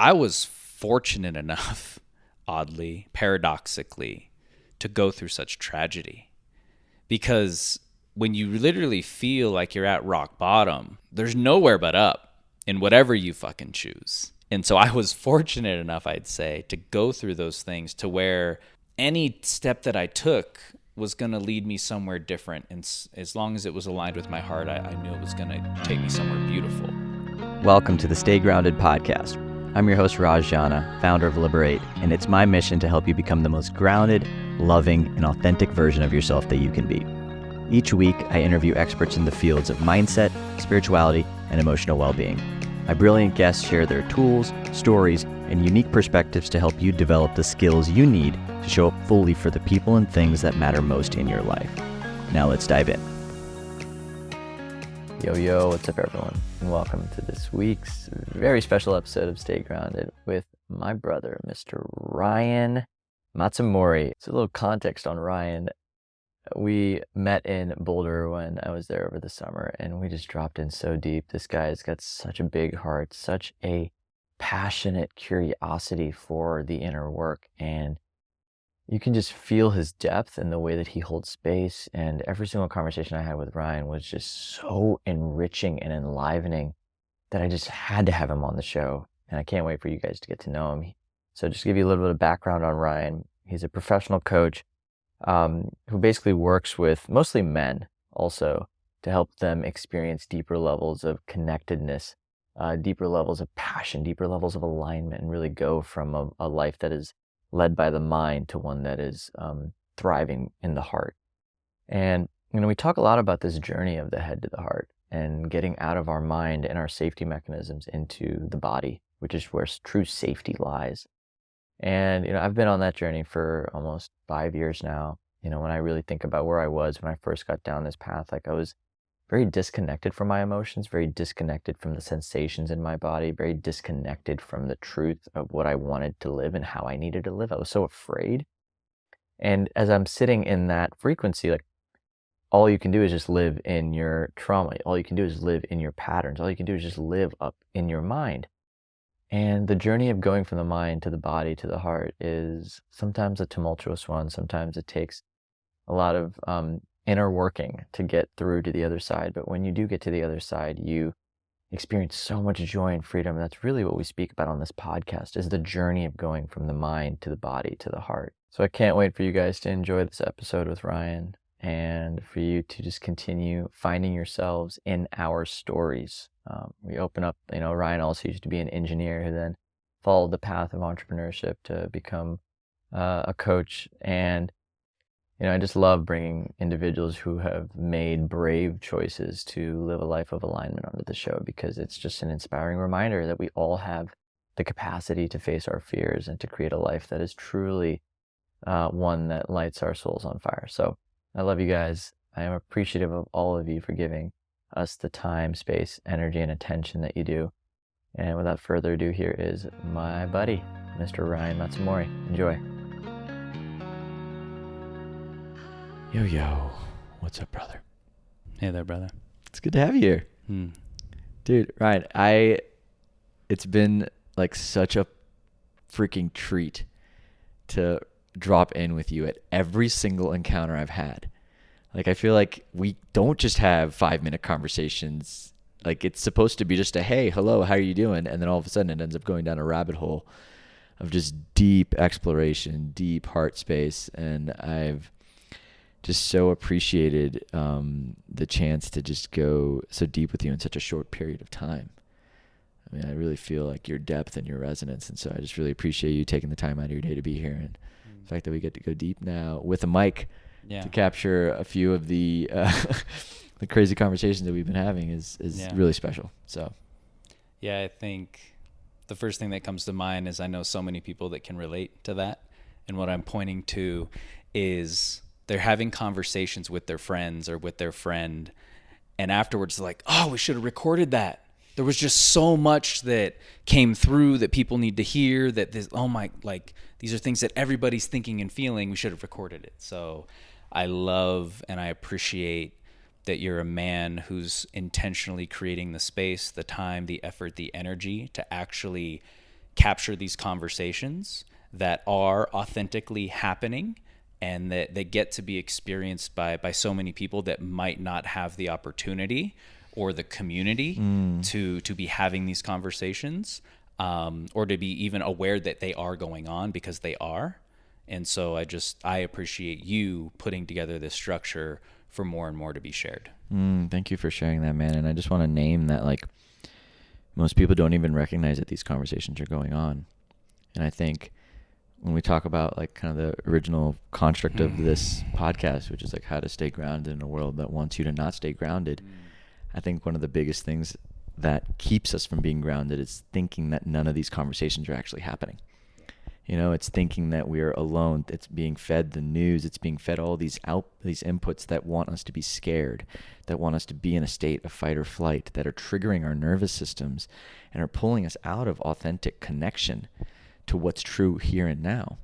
I was fortunate enough, oddly, paradoxically, to go through such tragedy. Because when you literally feel like you're at rock bottom, there's nowhere but up in whatever you fucking choose. And so I was fortunate enough, I'd say, to go through those things to where any step that I took was going to lead me somewhere different. And as long as it was aligned with my heart, I knew it was going to take me somewhere beautiful. Welcome to the Stay Grounded podcast. I'm your host, Raj Jana, founder of Liberate, and it's my mission to help you become the most grounded, loving, and authentic version of yourself that you can be. Each week, I interview experts in the fields of mindset, spirituality, and emotional well-being. My brilliant guests share their tools, stories, and unique perspectives to help you develop the skills you need to show up fully for the people and things that matter most in your life. Now let's dive in. Yo, what's up everyone? And welcome to this week's very special episode of Stay Grounded with my brother, Mr. Ryan Matsumori. So a little context on Ryan. We met in Boulder when I was there over the summer, and we just dropped in so deep. This guy's got such a big heart, such a passionate curiosity for the inner work, and you can just feel his depth in the way that he holds space. And every single conversation I had with Ryan was just so enriching and enlivening that I just had to have him on the show. And I can't wait for you guys to get to know him. So just to give you a little bit of background on Ryan, he's a professional coach who basically works with mostly men also to help them experience deeper levels of connectedness, deeper levels of passion, deeper levels of alignment, and really go from a life that is led by the mind to one that is thriving in the heart. And, we talk a lot about this journey of the head to the heart and getting out of our mind and our safety mechanisms into the body, which is where true safety lies. And, I've been on that journey for almost 5 years now. When I really think about where I was when I first got down this path, like I was very disconnected from my emotions, very disconnected from the sensations in my body, very disconnected from the truth of what I wanted to live and how I needed to live. I was so afraid. And as I'm sitting in that frequency, like all you can do is just live in your trauma. All you can do is live in your patterns. All you can do is just live up in your mind. And the journey of going from the mind to the body to the heart is sometimes a tumultuous one. Sometimes it takes a lot of inner working to get through to the other side. But when you do get to the other side, you experience so much joy and freedom. And that's really what we speak about on this podcast, is the journey of going from the mind to the body to the heart. So I can't wait for you guys to enjoy this episode with Ryan and for you to just continue finding yourselves in our stories. We open up, Ryan also used to be an engineer who then followed the path of entrepreneurship to become a coach. And I just love bringing individuals who have made brave choices to live a life of alignment onto the show, because it's just an inspiring reminder that we all have the capacity to face our fears and to create a life that is truly one that lights our souls on fire. So I love you guys. I am appreciative of all of you for giving us the time, space, energy, and attention that you do. And without further ado, here is my buddy, Mr. Ryan Matsumori. Enjoy. Yo, what's up, brother? Hey there, brother. It's good to have you here. Dude, Ryan, it's been like such a freaking treat to drop in with you at every single encounter I've had. Like, I feel like we don't just have 5-minute conversations. Like, it's supposed to be just a, hey, hello, how are you doing? And then all of a sudden it ends up going down a rabbit hole of just deep exploration, deep heart space. And I've just so appreciated the chance to just go so deep with you in such a short period of time. I mean, I really feel like your depth and your resonance. And so I just really appreciate you taking the time out of your day to be here. And the fact that we get to go deep now with a mic to capture a few of the the crazy conversations that we've been having is really special. So, yeah, I think the first thing that comes to mind is I know so many people that can relate to that. And what I'm pointing to is they're having conversations with their friends or with their friend, and afterwards they're like, oh, we should have recorded that. There was just so much that came through that people need to hear, that this, these are things that everybody's thinking and feeling. We should have recorded it. So I love and I appreciate that you're a man who's intentionally creating the space, the time, the effort, the energy to actually capture these conversations that are authentically happening and that they get to be experienced by so many people that might not have the opportunity or the community to be having these conversations, or to be even aware that they are going on, because they are. And so I appreciate you putting together this structure for more and more to be shared. Thank you for sharing that, man. And I just want to name that, like, most people don't even recognize that these conversations are going on. And I think when we talk about, like, kind of the original construct of this podcast, which is like how to stay grounded in a world that wants you to not stay grounded, I think one of the biggest things that keeps us from being grounded is thinking that none of these conversations are actually happening. You know, it's thinking that we're alone. It's being fed the news. It's being fed all these inputs that want us to be scared, that want us to be in a state of fight or flight, that are triggering our nervous systems and are pulling us out of authentic connection to what's true here and now.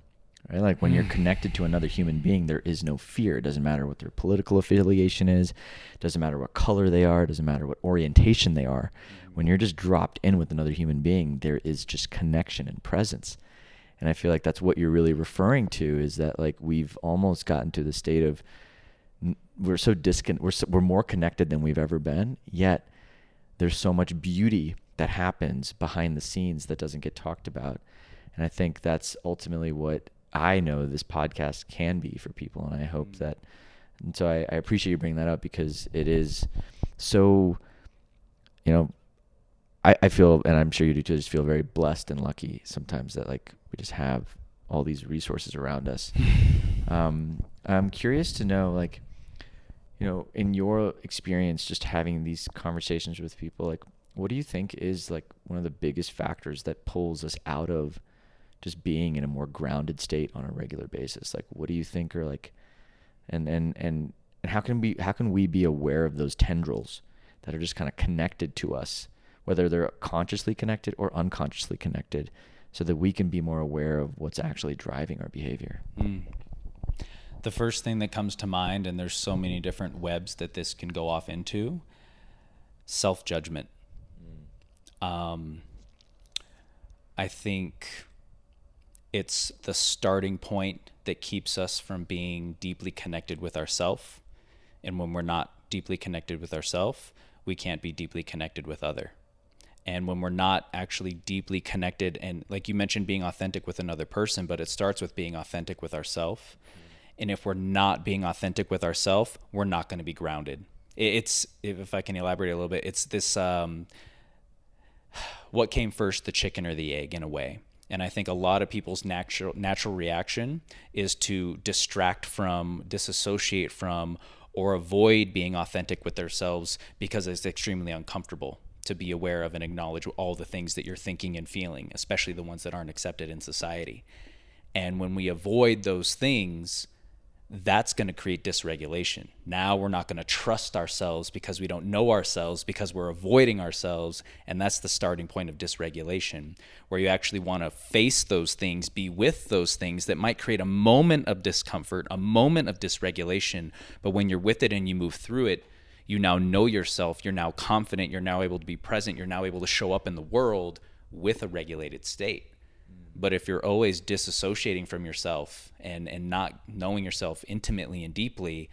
Right? Like, when you're connected to another human being, there is no fear. It doesn't matter what their political affiliation is. It doesn't matter what color they are. It doesn't matter what orientation they are. When you're just dropped in with another human being, there is just connection and presence. And I feel like that's what you're really referring to, is that, like, we've almost gotten to the state of we're so we're more connected than we've ever been, yet there's so much beauty that happens behind the scenes that doesn't get talked about. And I think that's ultimately what I know this podcast can be for people. And I hope that, and so I appreciate you bringing that up, because it is so, you know, I feel, and I'm sure you do too, just feel very blessed and lucky sometimes that, like, we just have all these resources around us. I'm curious to know, like, you know, in your experience, just having these conversations with people, like, what do you think is, like, one of the biggest factors that pulls us out of just being in a more grounded state on a regular basis? Like, what do you think are, like, and how can we be aware of those tendrils that are just kind of connected to us, whether they're consciously connected or unconsciously connected, so that we can be more aware of what's actually driving our behavior? The first thing that comes to mind, and there's so many different webs that this can go off into, self-judgment. I think it's the starting point that keeps us from being deeply connected with ourself. And when we're not deeply connected with ourself, we can't be deeply connected with other. And when we're not actually deeply connected, and like you mentioned, being authentic with another person, but it starts with being authentic with ourselves. And if we're not being authentic with ourselves, we're not going to be grounded. It's, if I can elaborate a little bit, it's this, what came first, the chicken or the egg, in a way. And I think a lot of people's natural reaction is to distract from, disassociate from, or avoid being authentic with themselves, because it's extremely uncomfortable to be aware of and acknowledge all the things that you're thinking and feeling, especially the ones that aren't accepted in society. And when we avoid those things, that's going to create dysregulation. Now we're not going to trust ourselves because we don't know ourselves, because we're avoiding ourselves. And that's the starting point of dysregulation, where you actually want to face those things, be with those things that might create a moment of discomfort, a moment of dysregulation. But when you're with it and you move through it, you now know yourself, you're now confident, you're now able to be present, you're now able to show up in the world with a regulated state. But if you're always disassociating from yourself and not knowing yourself intimately and deeply,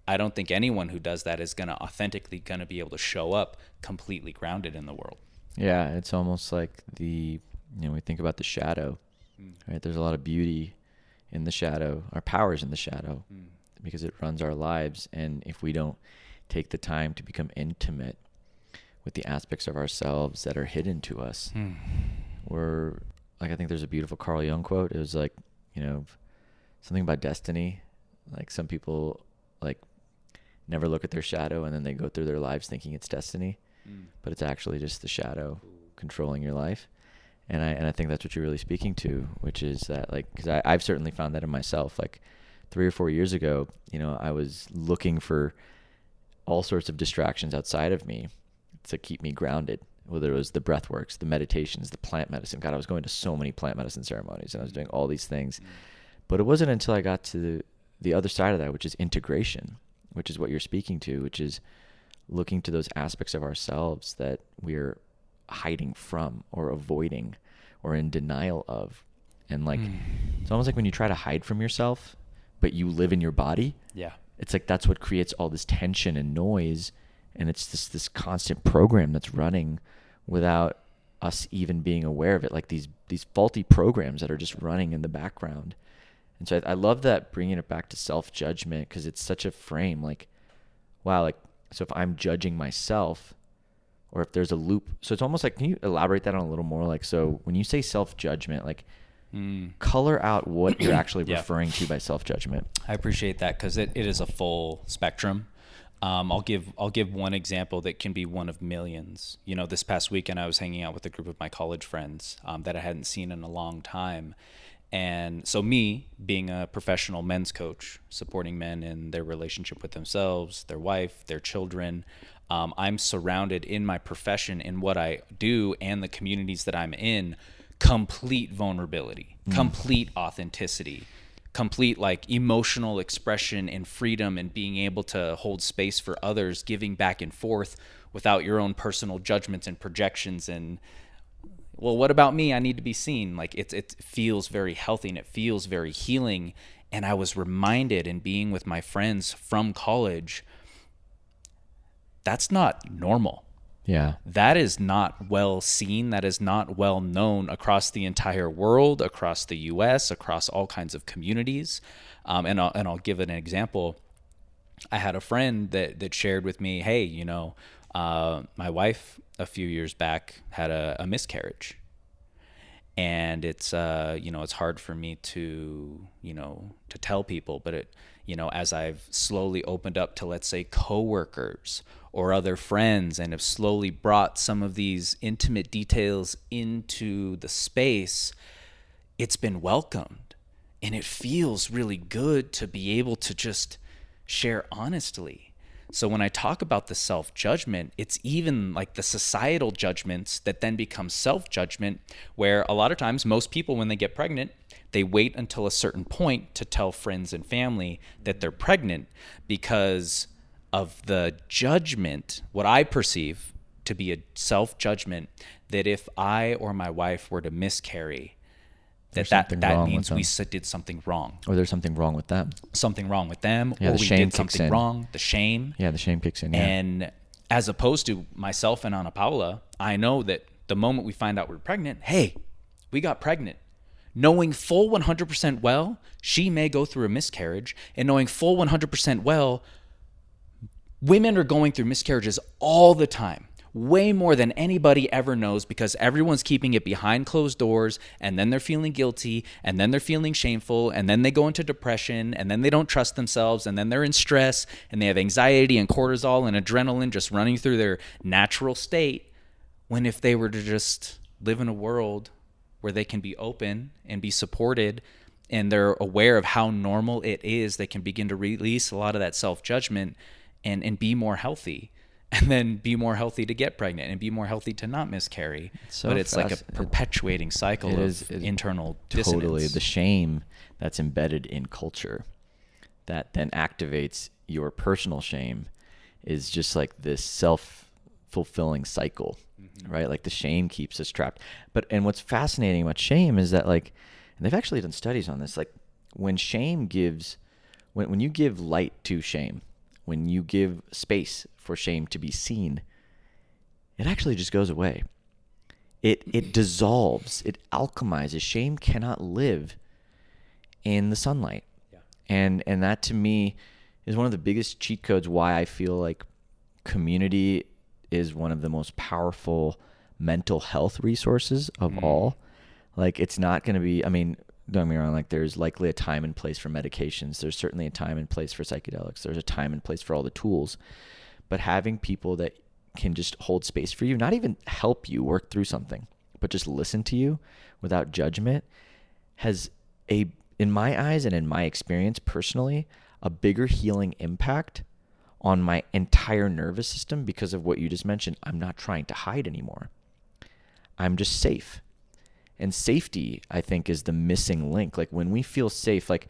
I don't think anyone who does that is going to authentically going to be able to show up completely grounded in the world. Yeah, it's almost like we think about the shadow, right? There's a lot of beauty in the shadow. Our power's in the shadow because it runs our lives. And if we don't take the time to become intimate with the aspects of ourselves that are hidden to us, we're, like, I think there's a beautiful Carl Jung quote. It was like, something about destiny. Like, some people, like, never look at their shadow, and then they go through their lives thinking it's destiny, but it's actually just the shadow controlling your life. And I think that's what you're really speaking to, which is that, like, because I've certainly found that in myself. Like, 3 or 4 years ago, I was looking for all sorts of distractions outside of me to keep me grounded. Whether it was the breath works, the meditations, the plant medicine. God, I was going to so many plant medicine ceremonies, and I was doing all these things. But it wasn't until I got to the other side of that, which is integration, which is what you're speaking to, which is looking to those aspects of ourselves that we're hiding from or avoiding or in denial of. And like, it's almost like when you try to hide from yourself, but you live in your body. Yeah. It's like that's what creates all this tension and noise, and it's this constant program that's running without us even being aware of it, like these faulty programs that are just running in the background. And so I love that, bringing it back to self-judgment, because it's such a frame, like, wow, like, so if I'm judging myself, or if there's a loop, so it's almost like, can you elaborate that on a little more? Like, so when you say self-judgment, like, color out what you're actually referring to by self-judgment. I appreciate that, because it is a full spectrum. I'll give one example that can be one of millions. You know, this past weekend I was hanging out with a group of my college friends that I hadn't seen in a long time. And so me being a professional men's coach, supporting men in their relationship with themselves, their wife, their children, I'm surrounded in my profession, in what I do and the communities that I'm in, complete vulnerability, complete authenticity, complete like emotional expression and freedom, and being able to hold space for others, giving back and forth without your own personal judgments and projections and, well, what about me? I need to be seen. Like it feels very healthy and it feels very healing. And I was reminded, in being with my friends from college, that's not normal. Yeah. That is not well seen. That is not well known across the entire world, across the US, across all kinds of communities. And I'll give an example. I had a friend that shared with me, hey, you know, my wife a few years back had a miscarriage. And it's, you know, it's hard for me to, you know, to tell people, but it, you know, as I've slowly opened up to, let's say, coworkers or other friends, and have slowly brought some of these intimate details into the space, it's been welcomed. And it feels really good to be able to just share honestly. So when I talk about the self-judgment, it's even like the societal judgments that then become self-judgment, where a lot of times most people, when they get pregnant, they wait until a certain point to tell friends and family that they're pregnant, because of the judgment, what I perceive to be a self-judgment, that if I or my wife were to miscarry, that means we did something wrong. Or there's something wrong with them. Something wrong with them, Yeah, or the we shame did something kicks in. wrong. The shame. Yeah, the shame kicks in. Yeah. And as opposed to myself and Ana Paula, I know that the moment we find out we're pregnant, hey, we got pregnant. Knowing full 100% well, she may go through a miscarriage, and knowing full 100% well, women are going through miscarriages all the time. Way more than anybody ever knows, because everyone's keeping it behind closed doors, and then they're feeling guilty, and then they're feeling shameful, and then they go into depression, and then they don't trust themselves, and then they're in stress, and they have anxiety and cortisol and adrenaline just running through their natural state, when if they were to just live in a world where they can be open and be supported, and they're aware of how normal it is, they can begin to release a lot of that self-judgment and be more healthy. And then be more healthy to get pregnant, and be more healthy to not miscarry. But it's like a perpetuating cycle of internal dissonance. Totally. The shame that's embedded in culture that then activates your personal shame is just like this self-fulfilling cycle, right? Like the shame keeps us trapped. And what's fascinating about shame is that, like, and they've actually done studies on this, like when shame gives, when you give light to shame, when you give space for shame to be seen, it actually just goes away. It dissolves, it alchemizes. Shame cannot live in the sunlight. Yeah. And that to me is one of the biggest cheat codes why I feel like community is one of the most powerful mental health resources of all. Like it's not going to be, I mean, don't get me wrong, like there's likely a time and place for medications. There's certainly a time and place for psychedelics. There's a time and place for all the tools. But having people that can just hold space for you, not even help you work through something, but just listen to you without judgment, has in my eyes and in my experience personally, a bigger healing impact on my entire nervous system because of what you just mentioned. I'm not trying to hide anymore. I'm just safe. And safety, I think, is the missing link. Like when we feel safe, like,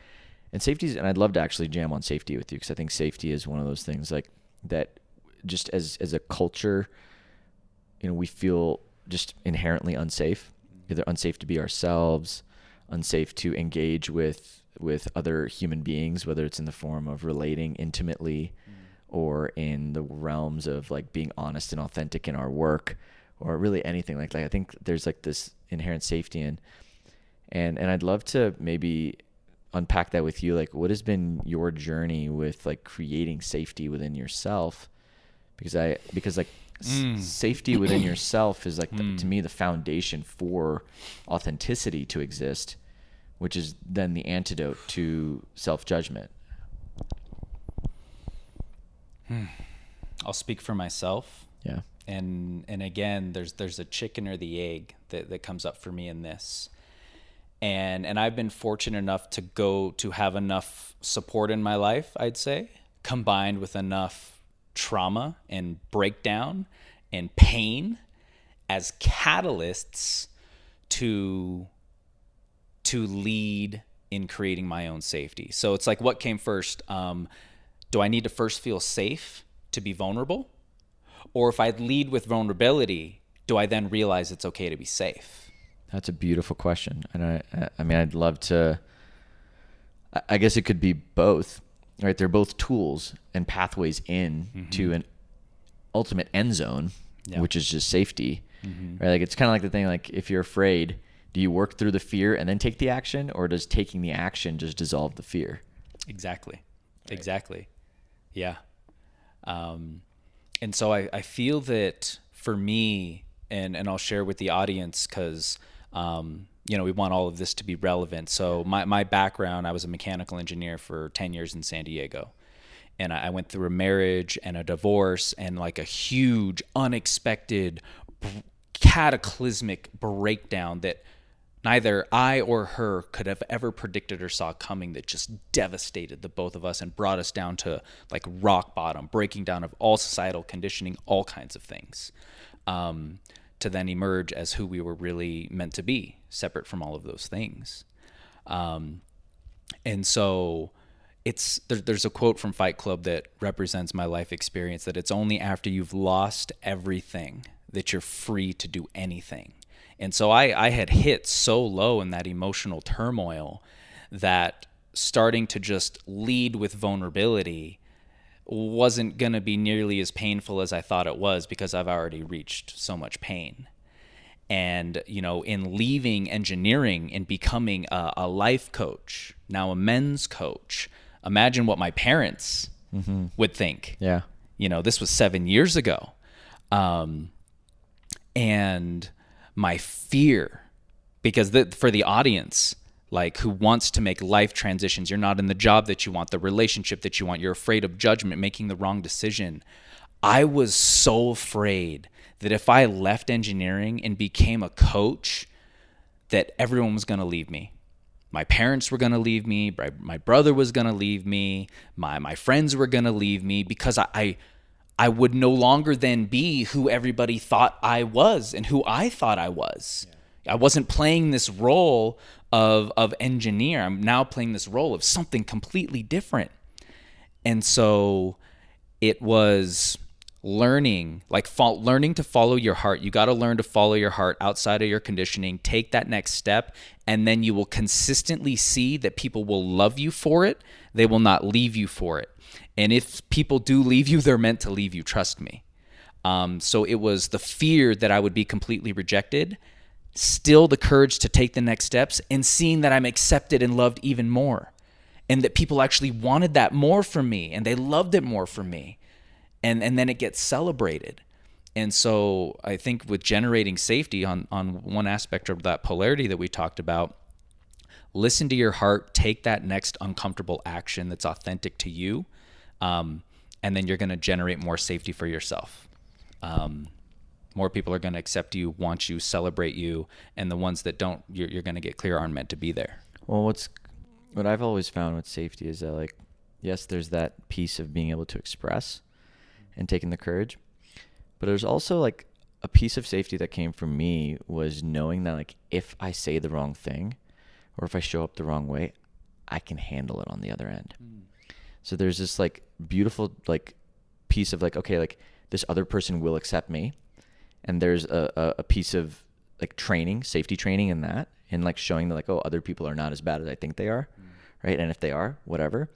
and safety, and I'd love to actually jam on safety with you, because I think safety is one of those things like that just as a culture, you know, we feel just inherently unsafe. either unsafe to be ourselves, unsafe to engage with other human beings, whether it's in the form of relating intimately or in the realms of like being honest and authentic in our work, or really anything like that. I think there's like this inherent safety in, and I'd love to maybe unpack that with you. Like, what has been your journey with like creating safety within yourself? Because like safety within yourself is like to me the foundation for authenticity to exist, which is then the antidote to self-judgment. I'll speak for myself. Yeah. And again, there's a chicken or the egg that comes up for me in this. And I've been fortunate enough to have enough support in my life, I'd say, combined with enough trauma and breakdown and pain as catalysts to lead in creating my own safety. So it's like, what came first? Do I need to first feel safe to be vulnerable? Or if I lead with vulnerability, do I then realize it's okay to be safe? That's a beautiful question. And I mean, I'd love to, I guess it could be both, right? They're both tools and pathways in to an ultimate end zone, which is just safety, right? Like, it's kind of like the thing, like if you're afraid, do you work through the fear and then take the action, or does taking the action just dissolve the fear? Exactly. Right. Exactly. Yeah. And so I feel that for me, and I'll share with the audience because, we want all of this to be relevant. So my background, I was a mechanical engineer for 10 years in San Diego. And I went through a marriage and a divorce and like a huge, unexpected, cataclysmic breakdown that neither I or her could have ever predicted or saw coming, that just devastated the both of us and brought us down to like rock bottom, breaking down of all societal conditioning, all kinds of things, to then emerge as who we were really meant to be, separate from all of those things. And so there's a quote from Fight Club that represents my life experience, that it's only after you've lost everything that you're free to do anything. And so I had hit so low in that emotional turmoil that starting to just lead with vulnerability wasn't going to be nearly as painful as I thought it was, because I've already reached so much pain. And, in leaving engineering and becoming a life coach, now a men's coach, imagine what my parents would think. Yeah. This was 7 years ago. And my fear, because for the audience, like, who wants to make life transitions, you're not in the job that you want, the relationship that you want, you're afraid of judgment, making the wrong decision. I was so afraid that if I left engineering and became a coach, that everyone was going to leave me. My parents were going to leave me. My brother was going to leave me. My friends were going to leave me, because I would no longer then be who everybody thought I was and who I thought I was. Yeah. I wasn't playing this role of engineer. I'm now playing this role of something completely different. And so it was learning to follow your heart. You got to learn to follow your heart outside of your conditioning. Take that next step, and then you will consistently see that people will love you for it. They will not leave you for it. And if people do leave you, they're meant to leave you, trust me. So it was the fear that I would be completely rejected, still the courage to take the next steps, and seeing that I'm accepted and loved even more, and that people actually wanted that more from me, and they loved it more from me. And then it gets celebrated. And so I think with generating safety on one aspect of that polarity that we talked about, listen to your heart, take that next uncomfortable action that's authentic to you, and then you're going to generate more safety for yourself. More people are going to accept you, want you, celebrate you, and the ones that don't, you're going to get clear aren't meant to be there. Well, what I've always found with safety is that, like, yes, there's that piece of being able to express and taking the courage, but there's also like a piece of safety that came from me was knowing that, like, if I say the wrong thing or if I show up the wrong way, I can handle it on the other end. So there's this like beautiful like piece of like, okay, like this other person will accept me, and there's a piece of like training, safety training in that, and like showing that like, oh, other people are not as bad as I think they are. Right. And if they are, whatever.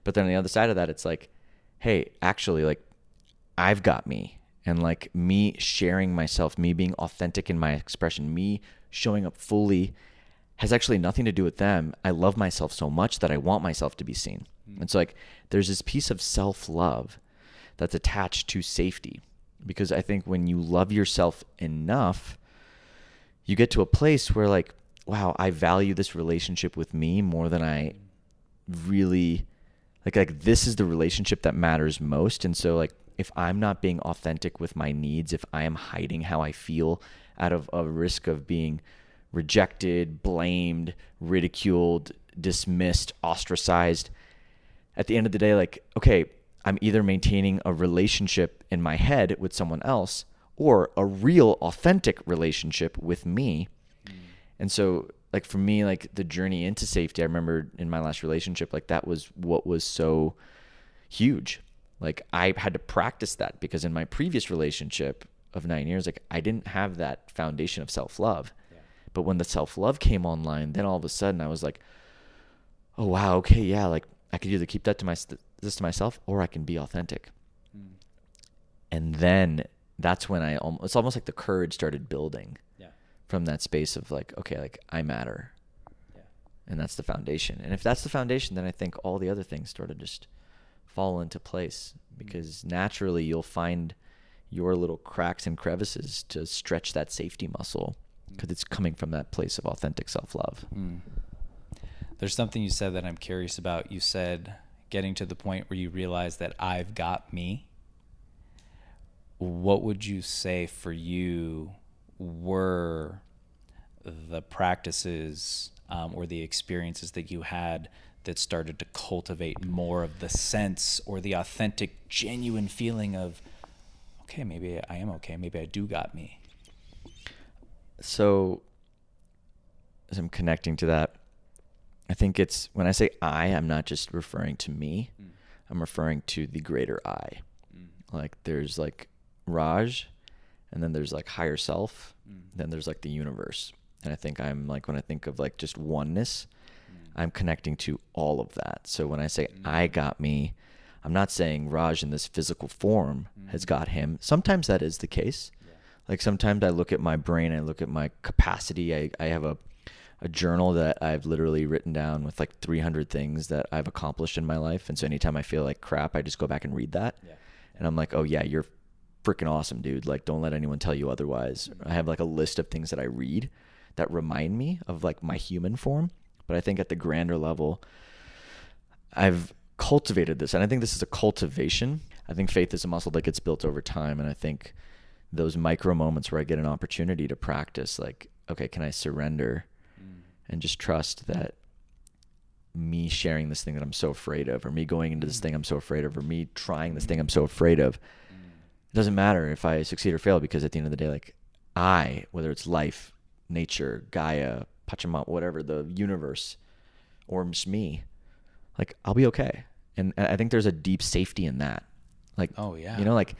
But then on the other side of that, it's like, hey, actually, like, I've got me. And like me sharing myself, me being authentic in my expression, me showing up fully has actually nothing to do with them. I love myself so much that I want myself to be seen. And so like there's this piece of self-love that's attached to safety, because I think when you love yourself enough, you get to a place where like, wow, I value this relationship with me more than I really like this is the relationship that matters most. And so like if I'm not being authentic with my needs, if I am hiding how I feel out of a risk of being rejected, blamed, ridiculed, dismissed, ostracized, at the end of the day, like, okay, I'm either maintaining a relationship in my head with someone else or a real authentic relationship with me. And so like for me, like the journey into safety, I remember in my last relationship, like that was what was so huge. Like I had to practice that because in my previous relationship of 9 years, like I didn't have that foundation of self-love. Yeah. But when the self-love came online, then all of a sudden I was like, oh wow, okay, yeah, like I could either keep that to this to myself or I can be authentic. And then that's when it's almost like the courage started building. Yeah. From that space of like, okay, like I matter. Yeah. And that's the foundation. And if that's the foundation, then I think all the other things sort of just fall into place, because naturally you'll find your little cracks and crevices to stretch that safety muscle, because it's coming from that place of authentic self-love. There's something you said that I'm curious about. You said getting to the point where you realize that I've got me. What would you say for you were the practices or the experiences that you had that started to cultivate more of the sense or the authentic, genuine feeling of, okay, maybe I am okay. Maybe I do got me. So as I'm connecting to that, I think it's when I say I'm not just referring to me. I'm referring to the greater I. Like there's like Raj, and then there's like higher self, then there's like the universe. And I think I'm like, when I think of like just oneness, I'm connecting to all of that. So when I say I got me, I'm not saying Raj in this physical form has got him. Sometimes that is the case. Yeah. Like sometimes I look at my brain, I look at my capacity. I have a journal that I've literally written down with like 300 things that I've accomplished in my life. And so anytime I feel like crap, I just go back and read that. Yeah. And I'm like, oh yeah, you're freaking awesome, dude. Like, don't let anyone tell you otherwise. I have like a list of things that I read that remind me of like my human form. But I think at the grander level, I've cultivated this. And I think this is a cultivation. I think faith is a muscle that gets built over time. And I think those micro moments where I get an opportunity to practice, like, okay, can I surrender and just trust that me sharing this thing that I'm so afraid of, or me going into this thing I'm so afraid of, or me trying this thing I'm so afraid of, it doesn't matter if I succeed or fail, because at the end of the day, like whether it's life, nature, Gaia, Pachamama, whatever, the universe, or just me, like I'll be okay. And I think there's a deep safety in that. Like, oh yeah, you know, like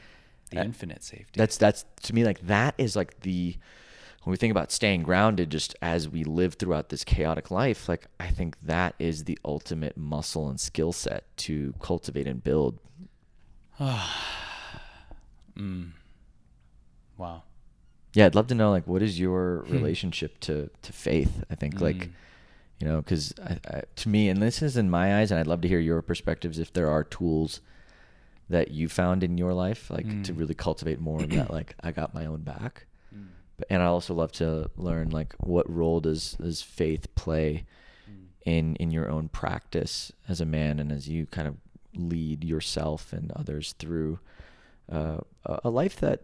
the infinite safety. That's to me, like that is like when we think about staying grounded, just as we live throughout this chaotic life, like I think that is the ultimate muscle and skill set to cultivate and build. Wow. Yeah, I'd love to know, like, what is your relationship to faith? I think, like, you know, because to me, and this is in my eyes, and I'd love to hear your perspectives if there are tools that you found in your life, like, to really cultivate more of that, like, I got my own back. And I also love to learn, like, what role does faith play in your own practice as a man, and as you kind of lead yourself and others through a life that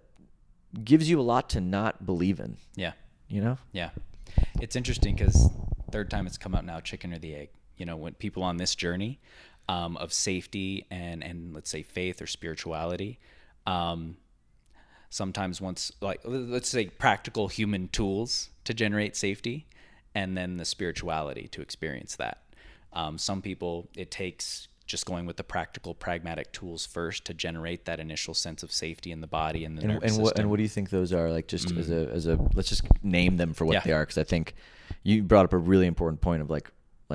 gives you a lot to not believe in. Yeah. You know? Yeah. It's interesting because third time it's come out now, chicken or the egg. You know, when people on this journey of safety and let's say faith or spirituality, sometimes once, like, let's say practical human tools to generate safety, and then the spirituality to experience that. Some people, it takes just going with the practical, pragmatic tools first to generate that initial sense of safety in the body and the nervous and system. what do you think those are? Like, just as a let's just name them for what Yeah. they are, because I think you brought up a really important point of like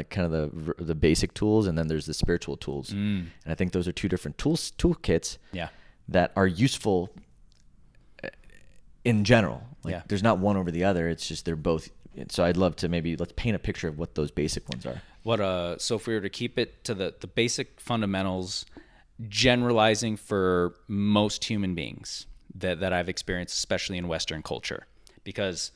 kind of the basic tools, and then there's the spiritual tools, and I think those are two different toolkits that are useful in general. Like, there's not one over the other. It's just they're both. So I'd love to let's paint a picture of what those basic ones are. So if we were to keep it to the basic fundamentals, generalizing for most human beings that I've experienced, especially in Western culture, because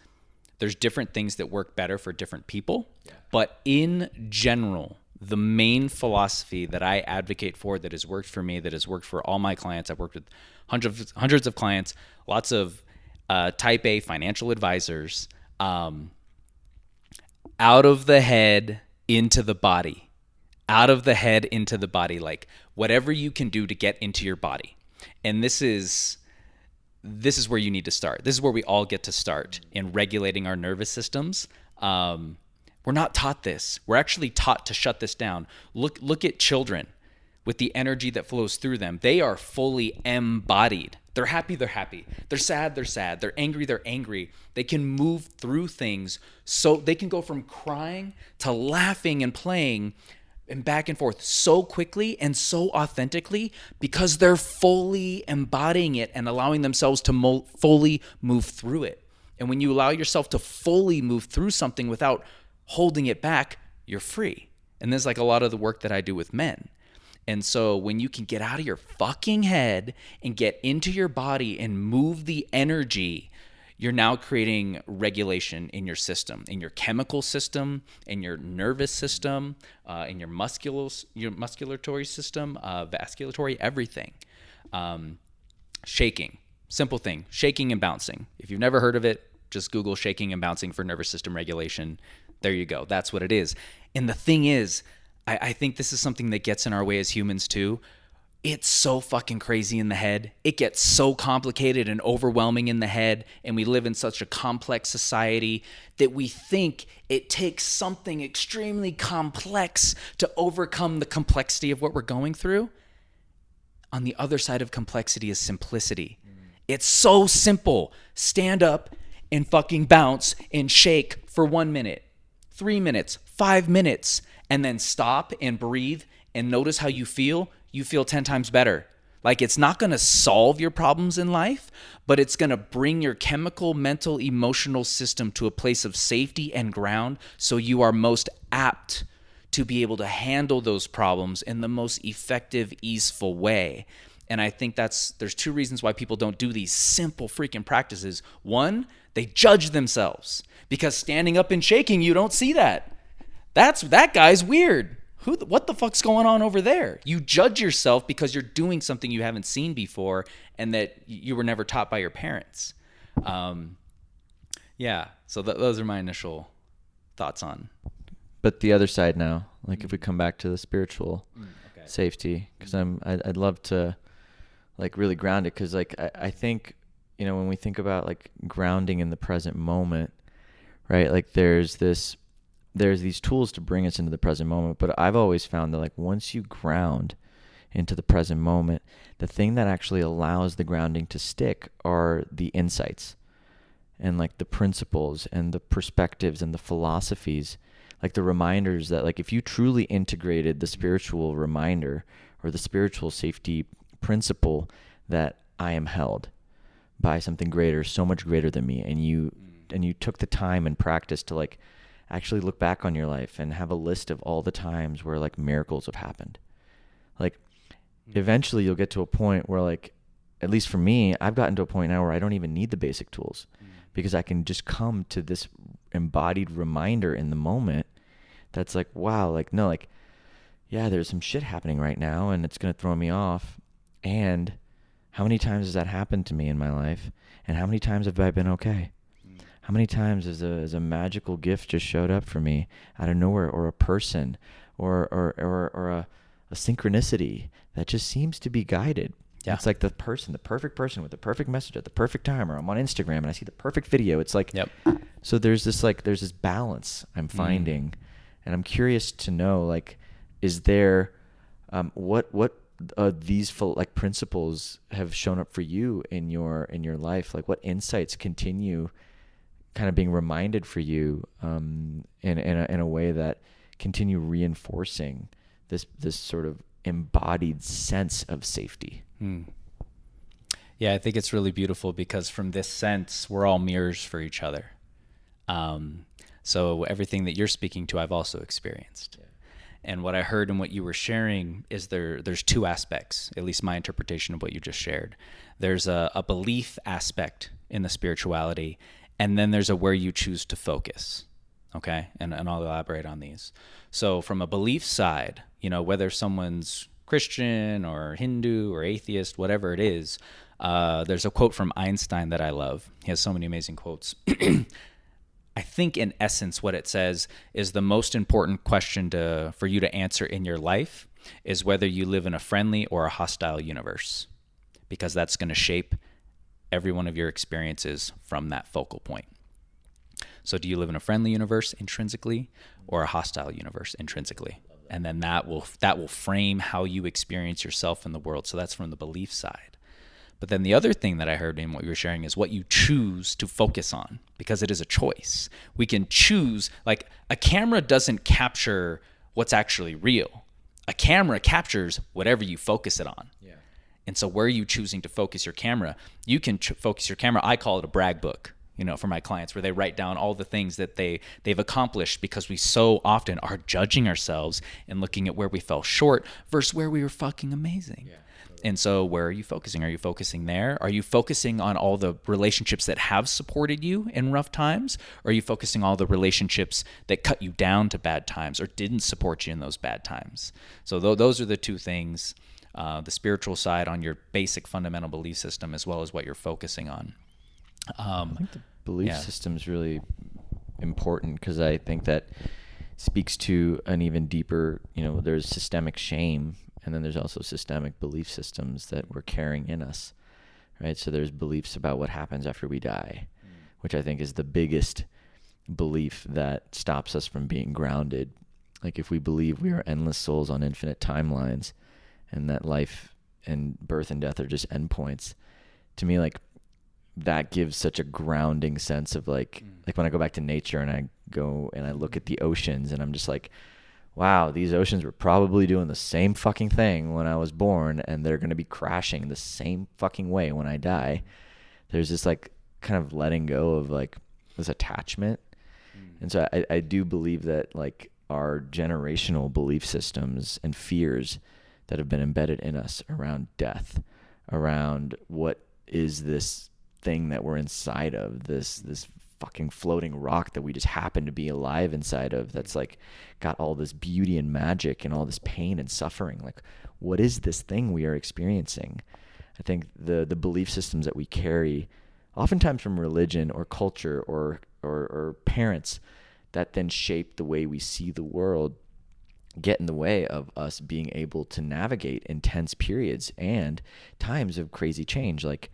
there's different things that work better for different people. Yeah. But in general, the main philosophy that I advocate for, that has worked for me, that has worked for all my clients, I've worked with hundreds of clients, lots of type A financial advisors, out of the head into the body, out of the head into the body, like whatever you can do to get into your body. And this is where you need to start. This is where we all get to start in regulating our nervous systems. We're not taught this. We're actually taught to shut this down. Look at children with the energy that flows through them. They are fully embodied. They're happy, they're happy. They're sad, they're sad. They're angry, they're angry. They can move through things. So they can go from crying to laughing and playing and back and forth so quickly and so authentically, because they're fully embodying it and allowing themselves to fully move through it. And when you allow yourself to fully move through something without holding it back, you're free. And this is like a lot of the work that I do with men. And so when you can get out of your fucking head and get into your body and move the energy, you're now creating regulation in your system, in your chemical system, in your nervous system, in your musculatory system, vasculatory, everything. Shaking, simple thing, shaking and bouncing. If you've never heard of it, just Google shaking and bouncing for nervous system regulation. There you go. That's what it is. And the thing is, I think this is something that gets in our way as humans too. It's so fucking crazy in the head. It gets so complicated and overwhelming in the head, and we live in such a complex society that we think it takes something extremely complex to overcome the complexity of what we're going through. On the other side of complexity is simplicity. It's so simple. Stand up and fucking bounce and shake for 1 minute, 3 minutes, 5 minutes, and then stop and breathe and notice how you feel 10 times better. Like, it's not going to solve your problems in life, but it's going to bring your chemical, mental, emotional system to a place of safety and ground, so you are most apt to be able to handle those problems in the most effective, easeful way. And I think there's two reasons why people don't do these simple freaking practices. One, they judge themselves, because standing up and shaking, you don't see that. That guy's weird. What the fuck's going on over there? You judge yourself because you're doing something you haven't seen before and that you were never taught by your parents. So those are my initial thoughts on. But the other side now, like if we come back to the spiritual safety, because I'd love to like really ground it, because like I think, you know, when we think about like grounding in the present moment, right? Like there's these tools to bring us into the present moment, but I've always found that like once you ground into the present moment, the thing that actually allows the grounding to stick are the insights and like the principles and the perspectives and the philosophies, like the reminders that like if you truly integrated the spiritual reminder or the spiritual safety principle that I am held by something greater, so much greater than me, and you took the time and practice to like actually look back on your life and have a list of all the times where like miracles have happened. Like eventually you'll get to a point where like, at least for me, I've gotten to a point now where I don't even need the basic tools because I can just come to this embodied reminder in the moment that's like, wow, like, no, like, yeah, there's some shit happening right now and it's going to throw me off. And how many times has that happened to me in my life? And how many times have I been okay? How many times has a magical gift just showed up for me out of nowhere, or a person, or a synchronicity that just seems to be guided? Yeah. It's like the perfect person with the perfect message at the perfect time, or I'm on Instagram and I see the perfect video. It's like, so there's this balance I'm finding, and I'm curious to know, like, is there What these like principles have shown up for you in your life? Like, what insights continue kind of being reminded for you in a way that continue reinforcing this sort of embodied sense of safety? Yeah, I think it's really beautiful because from this sense, we're all mirrors for each other. So everything that you're speaking to, I've also experienced. Yeah. And what I heard and what you were sharing is there's two aspects, at least my interpretation of what you just shared. There's a belief aspect in the spirituality, and then there's a where you choose to focus. Okay? And I'll elaborate on these. So from a belief side, whether someone's Christian or Hindu or atheist, whatever it is, there's a quote from Einstein that I love. He has so many amazing quotes. I think in essence what it says is the most important question for you to answer in your life is whether you live in a friendly or a hostile universe, because that's going to shape every one of your experiences from that focal point. So do you live in a friendly universe intrinsically or a hostile universe intrinsically? And then that will frame how you experience yourself in the world. So that's from the belief side. But then the other thing that I heard in what you were sharing is what you choose to focus on, because it is a choice. We can choose, like a camera doesn't capture what's actually real. A camera captures whatever you focus it on. Yeah. And so where are you choosing to focus your camera? You can focus your camera. I call it a brag book, for my clients, where they write down all the things that they've accomplished, because we so often are judging ourselves and looking at where we fell short versus where we were fucking amazing. Yeah. And so where are you focusing? Are you focusing there? Are you focusing on all the relationships that have supported you in rough times? Or are you focusing on all the relationships that cut you down to bad times or didn't support you in those bad times? So those are the two things, the spiritual side on your basic fundamental belief system, as well as what you're focusing on. I think the belief system is really important, because I think that speaks to an even deeper, there's systemic shame, and then there's also systemic belief systems that we're carrying in us, right? So there's beliefs about what happens after we die, which I think is the biggest belief that stops us from being grounded. Like, if we believe we are endless souls on infinite timelines and that life and birth and death are just endpoints, to me, like, that gives such a grounding sense of like when I go back to nature and I go and I look at the oceans and I'm just like, wow, these oceans were probably doing the same fucking thing when I was born, and they're going to be crashing the same fucking way when I die. There's this like kind of letting go of like this attachment. And so I do believe that like our generational belief systems and fears that have been embedded in us around death, around what is this thing that we're inside of, this fucking floating rock that we just happen to be alive inside of, that's like got all this beauty and magic and all this pain and suffering. Like, what is this thing we are experiencing? I think the belief systems that we carry, oftentimes from religion or culture or parents, that then shape the way we see the world, get in the way of us being able to navigate intense periods and times of crazy change. Like,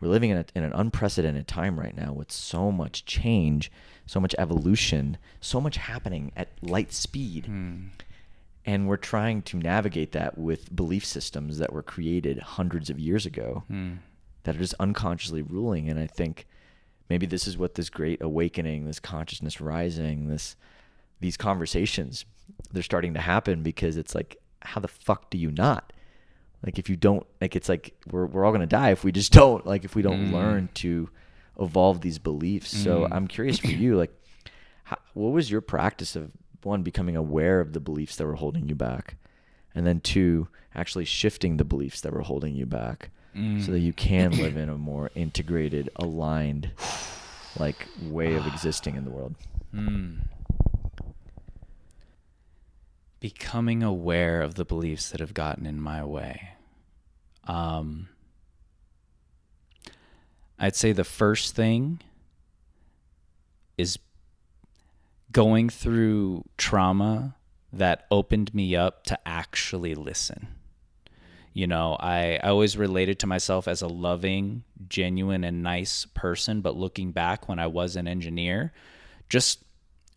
we're living in an unprecedented time right now with so much change, so much evolution, so much happening at light speed. And we're trying to navigate that with belief systems that were created hundreds of years ago that are just unconsciously ruling. And I think maybe this is what this great awakening, this consciousness rising, these conversations, they're starting to happen, because it's like, how the fuck do you not? Like, if you don't, like, it's like we're all going to die if we just don't, like, if we don't learn to evolve these beliefs. So I'm curious for you, like, what was your practice of, one, becoming aware of the beliefs that were holding you back, and then two, actually shifting the beliefs that were holding you back so that you can live in a more integrated, aligned, like, way of existing in the world? Becoming aware of the beliefs that have gotten in my way. I'd say the first thing is going through trauma that opened me up to actually listen. I always related to myself as a loving, genuine, and nice person, but looking back when I was an engineer, just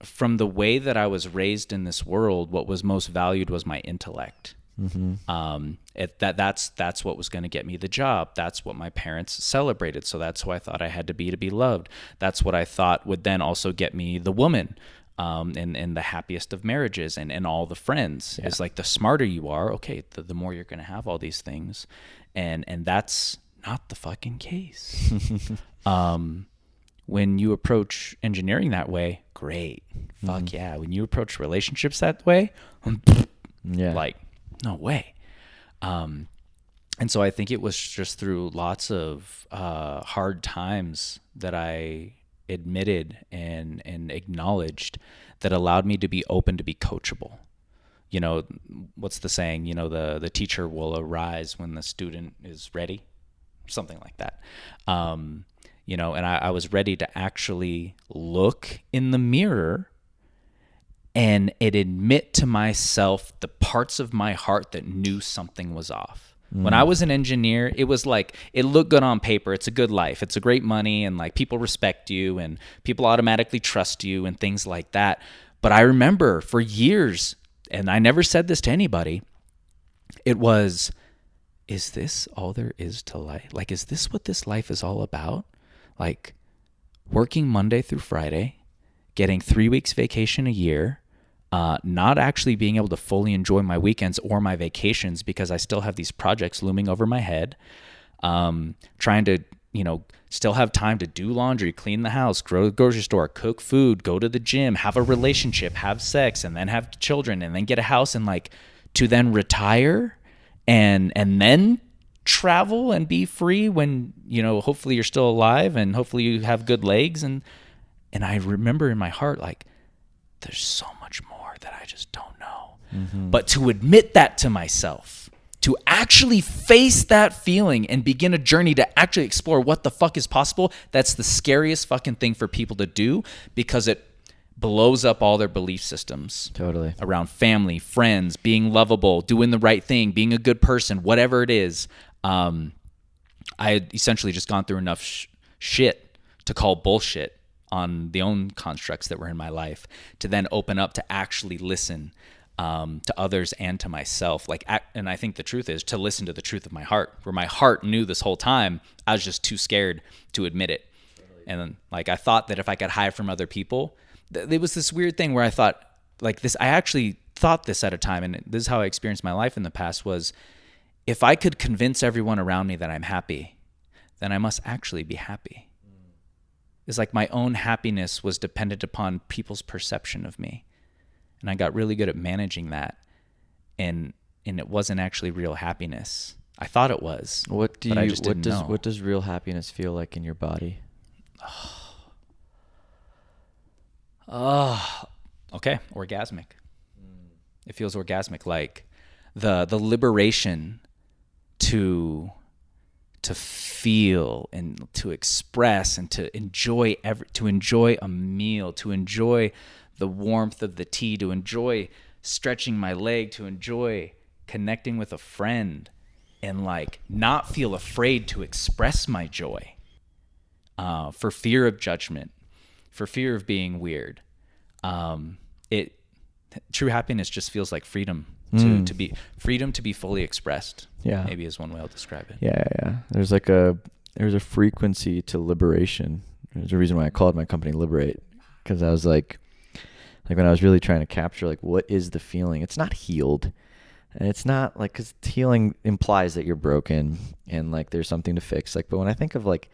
from the way that I was raised in this world, what was most valued was my intellect. That's what was going to get me the job. That's what my parents celebrated. So that's who I thought I had to be loved. That's what I thought would then also get me the woman, and the happiest of marriages and all the friends. It's like the smarter you are, okay, the more you're going to have all these things. And that's not the fucking case. When you approach engineering that way, great. Fuck yeah. When you approach relationships that way, like, no way. And so I think it was just through lots of hard times that I admitted and acknowledged that allowed me to be open to be coachable. You know, what's the saying? You know, the teacher will arise when the student is ready, something like that. You know, and I was ready to actually look in the mirror and admit to myself the parts of my heart that knew something was off. When I was an engineer, it was like, it looked good on paper. It's a good life. It's a great money, and like people respect you and people automatically trust you and things like that. But I remember for years, and I never said this to anybody, it was, is this all there is to life? Like, is this what this life is all about? Like working Monday through Friday, getting 3 weeks vacation a year, not actually being able to fully enjoy my weekends or my vacations because I still have these projects looming over my head, trying to, you know, still have time to do laundry, clean the house, go to the grocery store, cook food, go to the gym, have a relationship, have sex, and then have children, and then get a house, and like to then retire and then travel and be free when, you know, hopefully you're still alive and hopefully you have good legs. And I remember in my heart, like, there's so much more that I just don't know. But to admit that to myself, to actually face that feeling and begin a journey to actually explore what the fuck is possible, that's the scariest fucking thing for people to do, because it blows up all their belief systems. Totally. Around family, friends, being lovable, doing the right thing, being a good person, whatever it is. I had essentially just gone through enough shit to call bullshit on the own constructs that were in my life to then open up to actually listen to others and to myself. Like, and I think the truth is to listen to the truth of my heart, where my heart knew this whole time. I was just too scared to admit it. And then, like, I thought that if I could hide from other people, it was this weird thing where I thought, like, this, I actually thought this at a time, and this is how I experienced my life in the past, was if I could convince everyone around me that I'm happy, then I must actually be happy. It's like my own happiness was dependent upon people's perception of me. And I got really good at managing that. And it wasn't actually real happiness. I thought it was. What does real happiness feel like in your body? Okay, orgasmic. It feels orgasmic, like the liberation to feel and to express and to enjoy a meal, to enjoy the warmth of the tea, to enjoy stretching my leg, to enjoy connecting with a friend, and like not feel afraid to express my joy for fear of judgment, for fear of being weird. True happiness just feels like freedom to be fully expressed. Yeah, maybe is one way I'll describe it. Yeah. There's a frequency to liberation. There's a reason why I called my company Liberate, because I was like when I was really trying to capture like what is the feeling. It's not healed, and it's not like, because healing implies that you're broken and like there's something to fix. Like, but when I think of like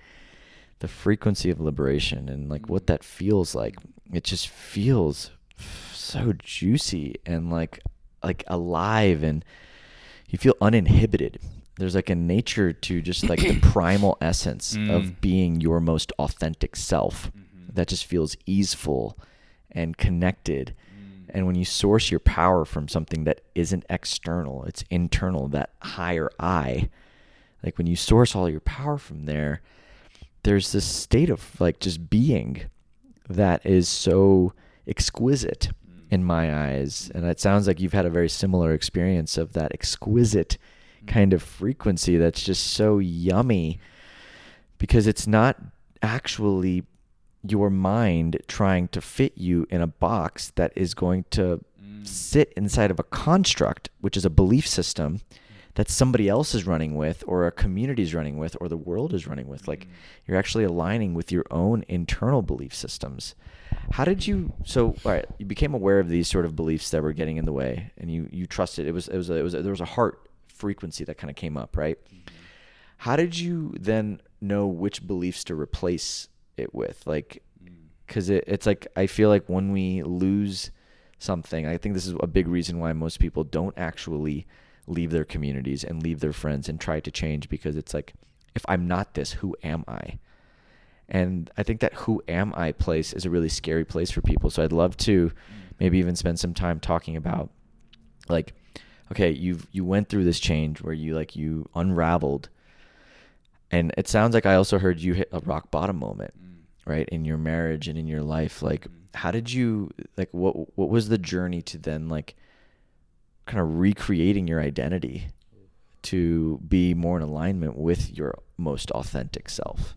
the frequency of liberation and like what that feels like, it just feels so juicy and like alive, and you feel uninhibited. There's like a nature to just like the primal essence of being your most authentic self that just feels easeful and connected. And when you source your power from something that isn't external, it's internal, that higher I, like when you source all your power from there, there's this state of like just being that is so exquisite in my eyes. And it sounds like you've had a very similar experience of that exquisite kind of frequency that's just so yummy, because it's not actually your mind trying to fit you in a box that is going to sit inside of a construct, which is a belief system that somebody else is running with, or a community is running with, or the world is running with. Like, you're actually aligning with your own internal belief systems. How did you, so, all right, you became aware of these sort of beliefs that were getting in the way, and you trusted, there was a heart frequency that kind of came up, right? How did you then know which beliefs to replace it with? Like, because it's like, I feel like when we lose something, I think this is a big reason why most people don't actually leave their communities and leave their friends and try to change, because it's like, if I'm not this, who am I? And I think that who am I place is a really scary place for people. So I'd love to maybe even spend some time talking about, like, okay, you went through this change where you unraveled, and it sounds like I also heard you hit a rock bottom moment, right, in your marriage and in your life. Like, how did you, like, what was the journey to then, like, kind of recreating your identity to be more in alignment with your most authentic self?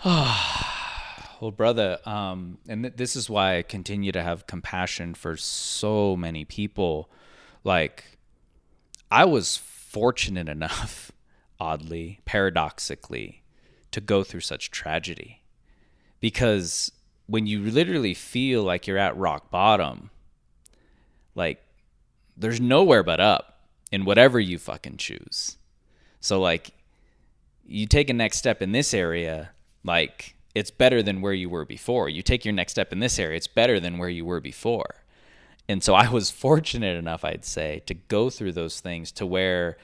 Well, brother, and this is why I continue to have compassion for so many people. Like, I was fortunate enough, oddly, paradoxically, to go through such tragedy. Because when you literally feel like you're at rock bottom, like, there's nowhere but up in whatever you fucking choose. So, like, you take a next step in this area, like, it's better than where you were before. You take your next step in this area, it's better than where you were before. And so I was fortunate enough, I'd say, to go through those things to where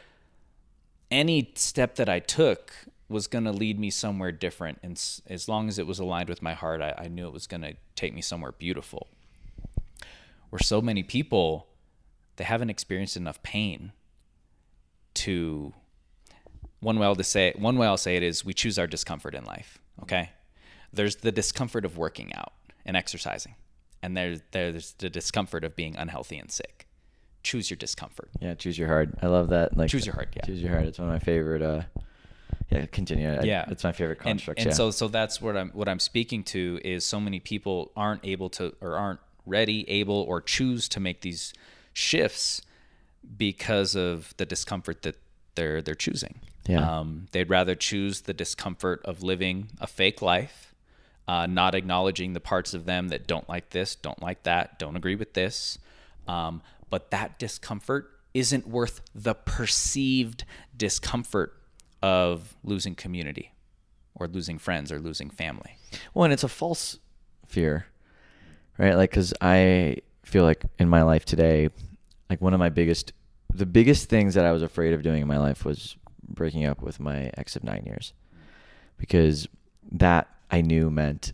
any step that I took was going to lead me somewhere different. And as long as it was aligned with my heart, I knew it was going to take me somewhere beautiful. Where so many people, they haven't experienced enough pain to, one way I'll say it is, we choose our discomfort in life. Okay. There's the discomfort of working out and exercising. And there's the discomfort of being unhealthy and sick. Choose your discomfort. Yeah. Choose your heart. I love that. Like, choose your heart. Yeah. Choose your heart. It's one of my favorite, continue. It's my favorite constructs. And so that's what I'm speaking to is so many people aren't able to, or aren't ready, able, or choose to make these shifts because of the discomfort that they're choosing. Yeah. They'd rather choose the discomfort of living a fake life, not acknowledging the parts of them that don't like this, don't like that, don't agree with this. But that discomfort isn't worth the perceived discomfort of losing community or losing friends or losing family. Well, and it's a false fear, right? Like, because I feel like in my life today, like, the biggest things that I was afraid of doing in my life was breaking up with my ex of 9 years, because that I knew meant